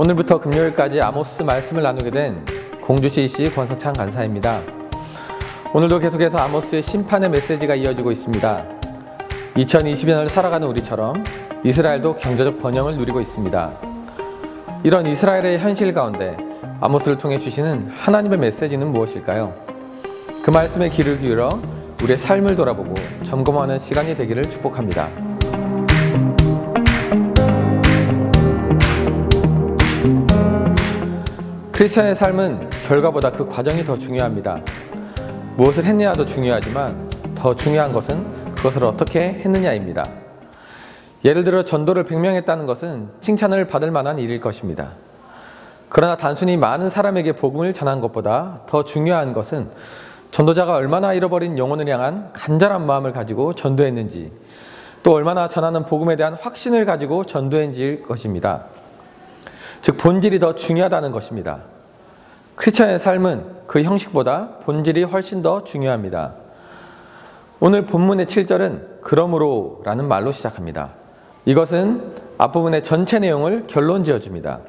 오늘부터 금요일까지 아모스 말씀을 나누게 된 공주시 씨 권석찬 간사입니다. 오늘도 계속해서 아모스의 심판의 메시지가 이어지고 있습니다. 2020년을 살아가는 우리처럼 이스라엘도 경제적 번영을 누리고 있습니다. 이런 이스라엘의 현실 가운데 아모스를 통해 주시는 하나님의 메시지는 무엇일까요? 그 말씀에 귀를 기울여 우리의 삶을 돌아보고 점검하는 시간이 되기를 축복합니다. 크리스천의 삶은 결과보다 그 과정이 더 중요합니다. 무엇을 했느냐도 중요하지만 더 중요한 것은 그것을 어떻게 했느냐입니다. 예를 들어 전도를 100명 했다는 것은 칭찬을 받을 만한 일일 것입니다. 그러나 단순히 많은 사람에게 복음을 전한 것보다 더 중요한 것은 전도자가 얼마나 잃어버린 영혼을 향한 간절한 마음을 가지고 전도했는지, 또 얼마나 전하는 복음에 대한 확신을 가지고 전도했는지일 것입니다. 즉 본질이 더 중요하다는 것입니다. 크리스천의 삶은 그 형식보다 본질이 훨씬 더 중요합니다. 오늘 본문의 7절은 그러므로 라는 말로 시작합니다. 이것은 앞부분의 전체 내용을 결론 지어줍니다.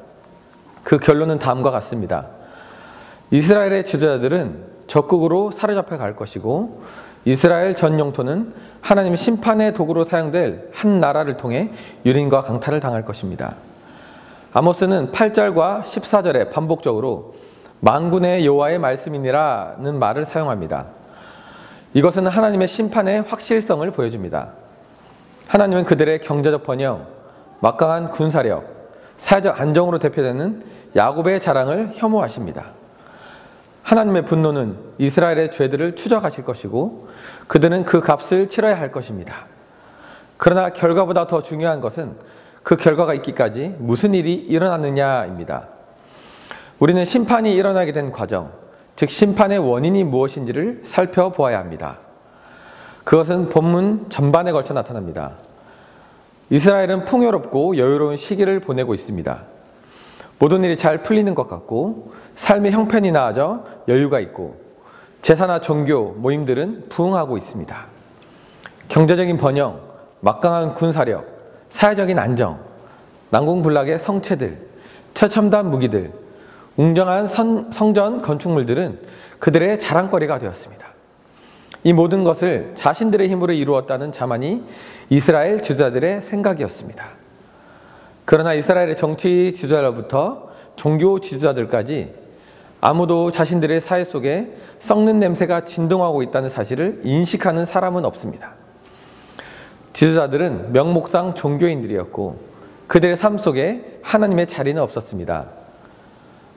그 결론은 다음과 같습니다. 이스라엘의 지도자들은 적국으로 사로잡혀 갈 것이고 이스라엘 전 영토는 하나님 심판의 도구로 사용될 한 나라를 통해 유린과 강탈을 당할 것입니다. 아모스는 8절과 14절에 반복적으로 만군의 여호와의 말씀이니라는 말을 사용합니다. 이것은 하나님의 심판의 확실성을 보여줍니다. 하나님은 그들의 경제적 번영, 막강한 군사력, 사회적 안정으로 대표되는 야곱의 자랑을 혐오하십니다. 하나님의 분노는 이스라엘의 죄들을 추적하실 것이고 그들은 그 값을 치러야 할 것입니다. 그러나 결과보다 더 중요한 것은 그 결과가 있기까지 무슨 일이 일어났느냐입니다. 우리는 심판이 일어나게 된 과정, 즉 심판의 원인이 무엇인지를 살펴보아야 합니다. 그것은 본문 전반에 걸쳐 나타납니다. 이스라엘은 풍요롭고 여유로운 시기를 보내고 있습니다. 모든 일이 잘 풀리는 것 같고 삶의 형편이 나아져 여유가 있고 제사나 종교, 모임들은 부흥하고 있습니다. 경제적인 번영, 막강한 군사력, 사회적인 안정, 난공불락의 성체들, 최첨단 무기들, 웅장한 성전 건축물들은 그들의 자랑거리가 되었습니다. 이 모든 것을 자신들의 힘으로 이루었다는 자만이 이스라엘 지도자들의 생각이었습니다. 그러나 이스라엘의 정치 지도자로부터 종교 지도자들까지 아무도 자신들의 사회 속에 썩는 냄새가 진동하고 있다는 사실을 인식하는 사람은 없습니다. 지도자들은 명목상 종교인들이었고 그들의 삶 속에 하나님의 자리는 없었습니다.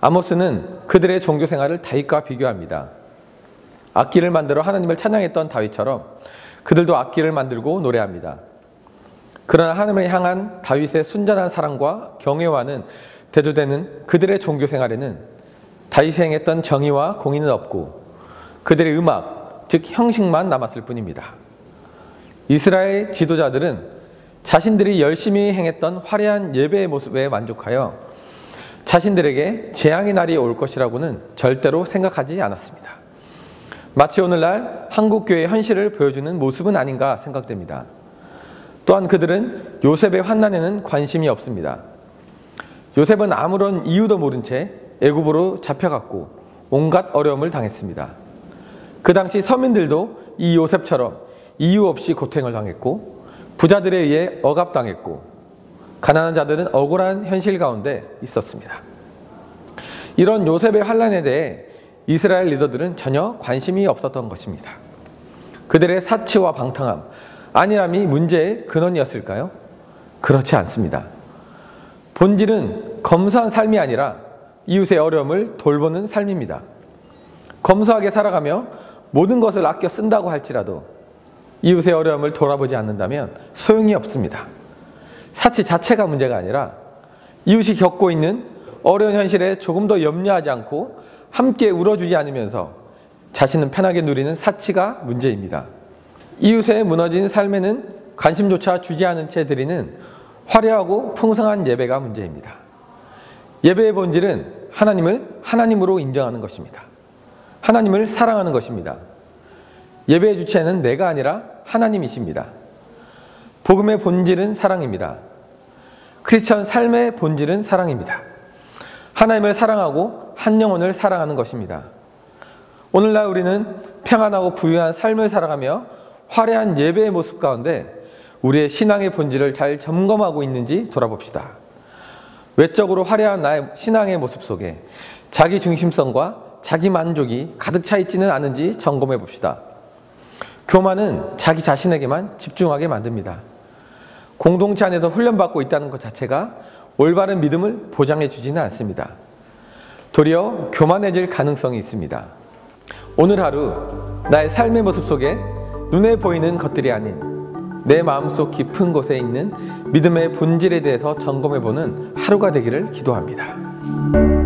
아모스는 그들의 종교 생활을 다윗과 비교합니다. 악기를 만들어 하나님을 찬양했던 다윗처럼 그들도 악기를 만들고 노래합니다. 그러나 하나님을 향한 다윗의 순전한 사랑과 경외와는 대조되는 그들의 종교 생활에는 다윗이 행했던 정의와 공의는 없고 그들의 음악, 즉 형식만 남았을 뿐입니다. 이스라엘 지도자들은 자신들이 열심히 행했던 화려한 예배의 모습에 만족하여 자신들에게 재앙의 날이 올 것이라고는 절대로 생각하지 않았습니다. 마치 오늘날 한국교회의 현실을 보여주는 모습은 아닌가 생각됩니다. 또한 그들은 요셉의 환난에는 관심이 없습니다. 요셉은 아무런 이유도 모른 채 애굽으로 잡혀갔고 온갖 어려움을 당했습니다. 그 당시 서민들도 이 요셉처럼 이유 없이 고통을 당했고 부자들에 의해 억압당했고 가난한 자들은 억울한 현실 가운데 있었습니다. 이런 요셉의 환난에 대해 이스라엘 리더들은 전혀 관심이 없었던 것입니다. 그들의 사치와 방탕함, 안일함이 문제의 근원이었을까요? 그렇지 않습니다. 본질은 검소한 삶이 아니라 이웃의 어려움을 돌보는 삶입니다. 검소하게 살아가며 모든 것을 아껴 쓴다고 할지라도 이웃의 어려움을 돌아보지 않는다면 소용이 없습니다. 사치 자체가 문제가 아니라 이웃이 겪고 있는 어려운 현실에 조금 더 염려하지 않고 함께 울어주지 않으면서 자신은 편하게 누리는 사치가 문제입니다. 이웃의 무너진 삶에는 관심조차 주지 않은 채 드리는 화려하고 풍성한 예배가 문제입니다. 예배의 본질은 하나님을 하나님으로 인정하는 것입니다. 하나님을 사랑하는 것입니다. 예배의 주체는 내가 아니라 하나님이십니다. 복음의 본질은 사랑입니다. 크리스천 삶의 본질은 사랑입니다. 하나님을 사랑하고 한 영혼을 사랑하는 것입니다. 오늘날 우리는 평안하고 부유한 삶을 살아가며 화려한 예배의 모습 가운데 우리의 신앙의 본질을 잘 점검하고 있는지 돌아봅시다. 외적으로 화려한 나의 신앙의 모습 속에 자기 중심성과 자기 만족이 가득 차 있지는 않은지 점검해 봅시다. 교만은 자기 자신에게만 집중하게 만듭니다. 공동체 안에서 훈련받고 있다는 것 자체가 올바른 믿음을 보장해 주지는 않습니다. 도리어 교만해질 가능성이 있습니다. 오늘 하루 나의 삶의 모습 속에 눈에 보이는 것들이 아닌 내 마음속 깊은 곳에 있는 믿음의 본질에 대해서 점검해 보는 하루가 되기를 기도합니다.